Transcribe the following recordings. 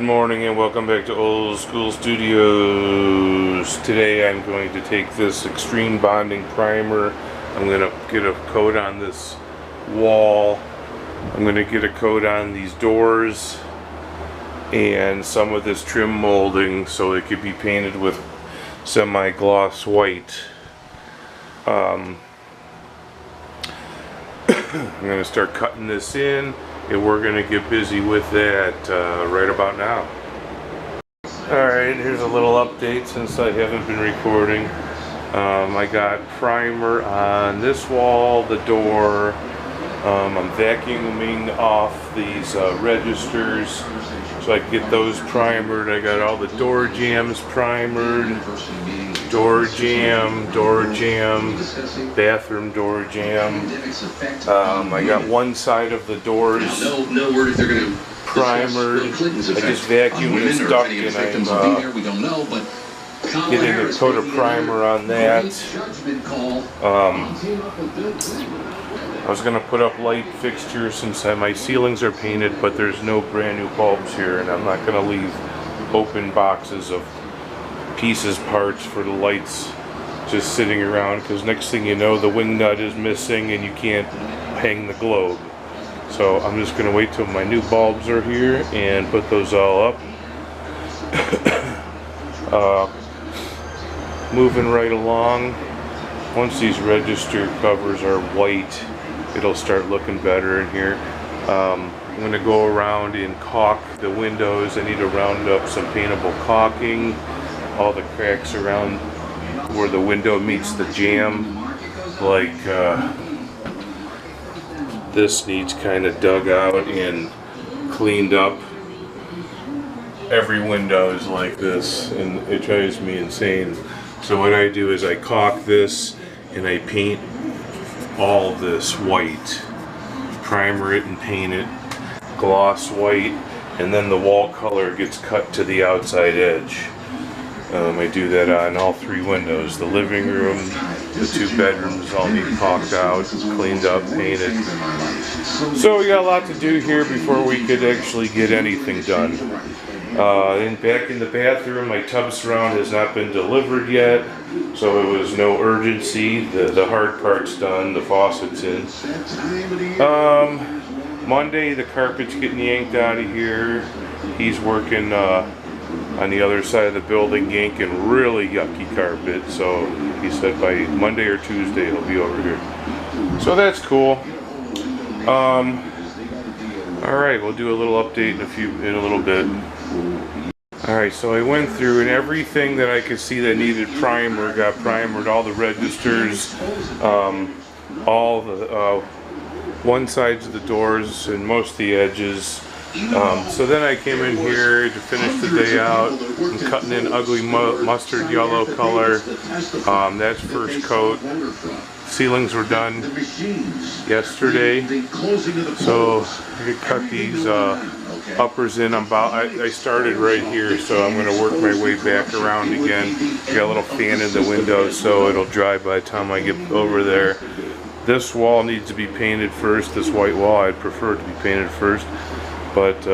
morning and welcome back to Old School Studios. Today I'm going to take this extreme bonding primer. I'm going to get a coat on this wall. I'm going to get a coat on these doors and some of this trim molding so it could be painted with semi-gloss white. I'm going to start cutting this in, and we're going to get busy with that right about now. Alright, here's a little update since I haven't been recording. I got primer on this wall, the door. I'm vacuuming off these registers so I can get those primered. I got all the door jambs primered. Door jam, bathroom door jam. I got one side of the doors primered. I just vacuumed and stuck, and I'm getting a coat of primer on that. I was going to put up light fixtures since my ceilings are painted, but there's no brand new bulbs here, and I'm not going to leave open boxes of pieces, parts for the lights just sitting around, because next thing you know the wing nut is missing and you can't hang the globe. So I'm just going to wait till my new bulbs are here and put those all up. Moving right along, once these register covers are white, it'll start looking better in here. I'm going to go around and caulk the windows. I need to round up some paintable caulking. All the cracks around where the window meets the jamb, like this needs kind of dug out and cleaned up. Every window is like this and it drives me insane. So what I do is I caulk this and I paint all of this white, primer it and paint it gloss white, and then the wall color gets cut to the outside edge. I do that on all three windows. The living room, the two bedrooms all need caulked out, cleaned up, painted. So we got a lot to do here before we could actually get anything done. And back in the bathroom, my tub surround has not been delivered yet, so it was no urgency. The hard part's done, the faucet's in. Monday, the carpet's getting yanked out of here. He's working on the other side of the building, yanking really yucky carpet, so he said by Monday or Tuesday he'll be over here. So that's cool. Alright, we'll do a little update in a little bit. Alright, so I went through and everything that I could see that needed primer got primered. All the registers, all the one sides of the doors and most of the edges. So then I came in here to finish the day out. I'm cutting in ugly mustard yellow color. That's first coat. Ceilings were done yesterday, so I could cut these uppers in. I started right here, so I'm going to work my way back around again. Got a little fan in the window so it'll dry by the time I get over there. This wall needs to be painted first. This white wall I'd prefer it to be painted first. But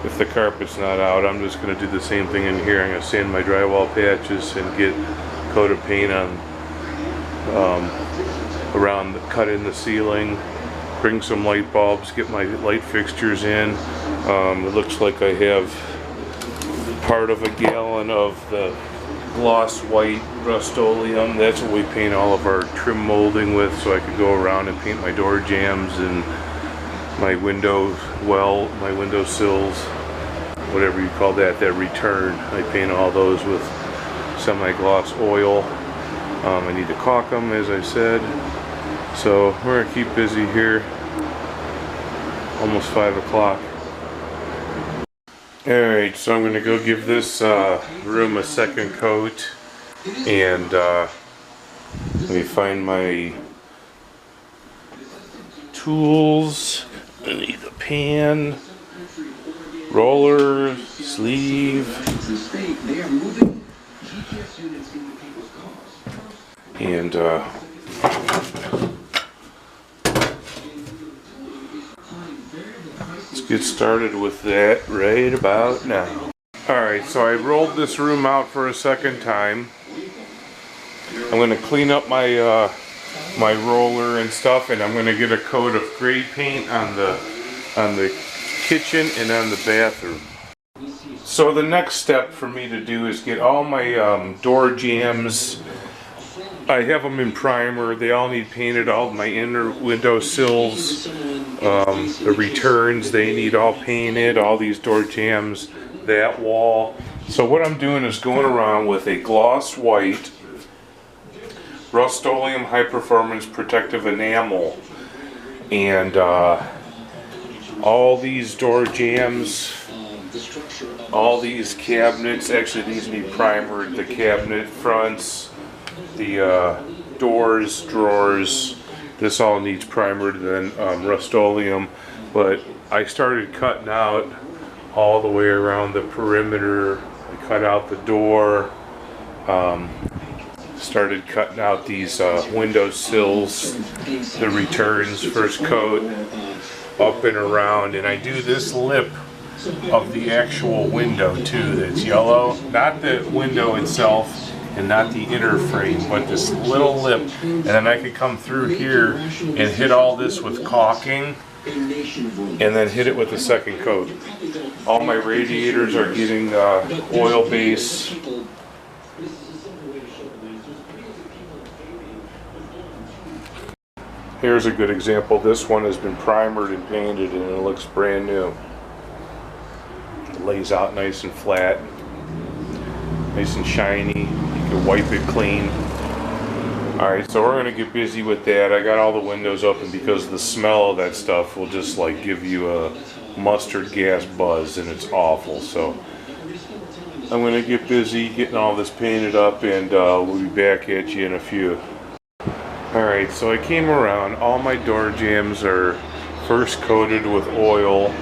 if the carpet's not out, I'm just going to do the same thing in here. I'm going to sand my drywall patches and get a coat of paint on around the cut in the ceiling. Bring some light bulbs, get my light fixtures in. It looks like I have part of a gallon of the gloss white Rust-Oleum. That's what we paint all of our trim molding with, so I could go around and paint my door jambs and my window my window sills, whatever you call that return. I paint all those with semi-gloss oil. I need to caulk them, as I said. So we're gonna keep busy here. Almost 5 o'clock. Alright, so I'm gonna go give this room a second coat, and let me find my tools. I need a pan, roller, sleeve, and let's get started with that right about now. Alright, so I rolled this room out for a second time. I'm going to clean up my my roller and stuff, and I'm going to get a coat of gray paint on the kitchen and on the bathroom. So the next step for me to do is get all my door jambs. I have them in primer. They all need painted. All my inner window sills, the returns, they need all painted. All these door jambs, that wall. So what I'm doing is going around with a gloss white Rust-Oleum high performance protective enamel, and all these door jambs, all these cabinets, actually these need primered, the cabinet fronts, the doors, drawers, this all needs primered, then Rust-Oleum. But I started cutting out all the way around the perimeter. I cut out the door, started cutting out these window sills, the returns, first coat, up and around, and I do this lip of the actual window too that's yellow, not the window itself and not the inner frame, but this little lip, and then I could come through here and hit all this with caulking and then hit it with the second coat. All my radiators are getting oil base. Here's a good example. This one has been primered and painted and it looks brand new. It lays out nice and flat, nice and shiny. You can wipe it clean. Alright, so we're going to get busy with that. I got all the windows open because the smell of that stuff will just like give you a mustard gas buzz and it's awful. So I'm going to get busy getting all this painted up, and we'll be back at you in a few. Alright, so I came around. All my door jambs are first coated with oil.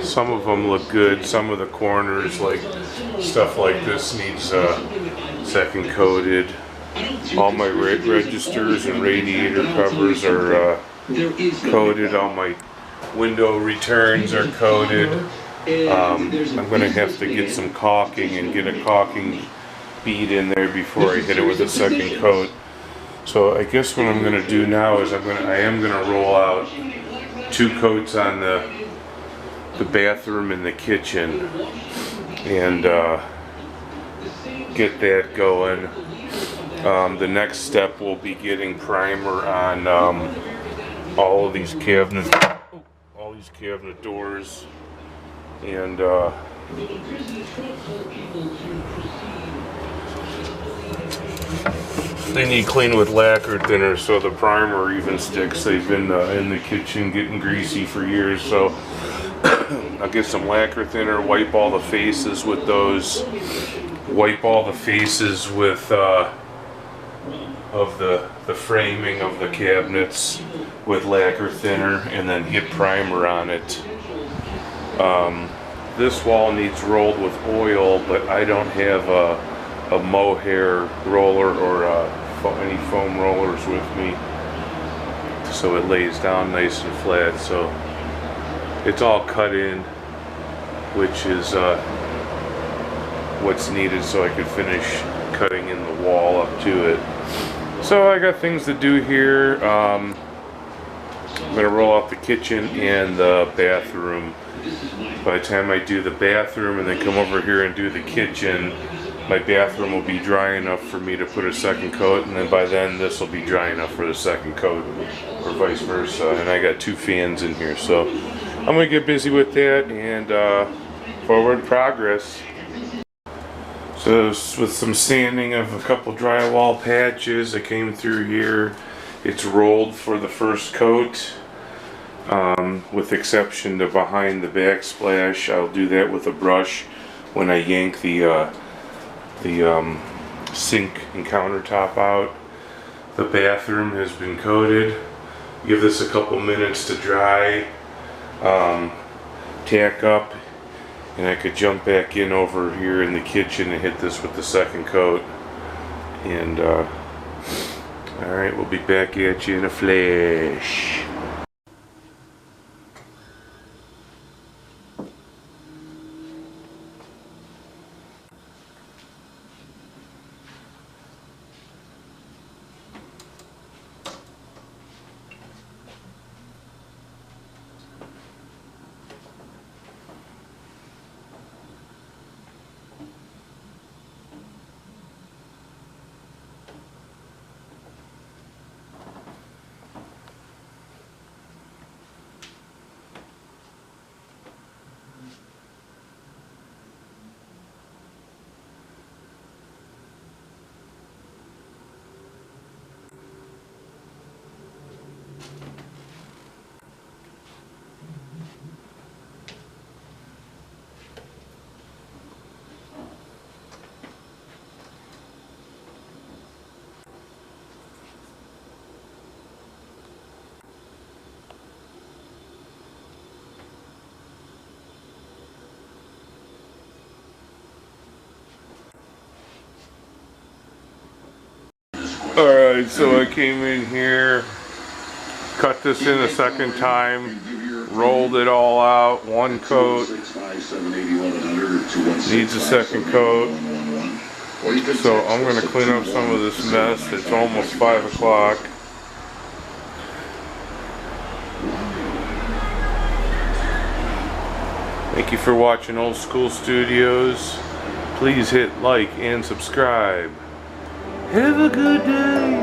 Some of them look good. Some of the corners, like stuff like this, needs second coated. All my registers and radiator covers are coated. All my window returns are coated. I'm going to have to get some caulking and get a caulking bead in there before I hit it with a second coat. So I guess what I'm going to do now is I am going to roll out 2 coats on the bathroom and the kitchen and get that going. The next step will be getting primer on all of these cabinet doors, and they need clean with lacquer thinner so the primer even sticks. They've been in the kitchen getting greasy for years, so I'll get some lacquer thinner, wipe all the faces with those, wipe all the faces with of the framing of the cabinets with lacquer thinner, and then hit primer on it. This wall needs rolled with oil, but I don't have a mohair roller or any foam rollers with me, so it lays down nice and flat. So it's all cut in, which is what's needed so I could finish cutting in the wall up to it. So I got things to do here. I'm going to roll out the kitchen and the bathroom. By the time I do the bathroom and then come over here and do the kitchen, my bathroom will be dry enough for me to put a second coat, and then by then this will be dry enough for the second coat, or vice versa. And I got 2 fans in here, so I'm going to get busy with that and forward progress. So with some sanding of a couple drywall patches, I came through here. It's rolled for the first coat, with exception to behind the backsplash. I'll do that with a brush when I yank the sink and countertop out. The bathroom has been coated. Give this a couple minutes to dry, tack up, and I could jump back in over here in the kitchen and hit this with the second coat. And alright, we'll be back at you in a flash. Alright, so I came in here, cut this in a second time, rolled it all out, one coat, needs a second coat. So I'm going to clean up some of this mess. It's almost 5 o'clock. Thank you for watching Old School Studios. Please hit like and subscribe. Have a good day.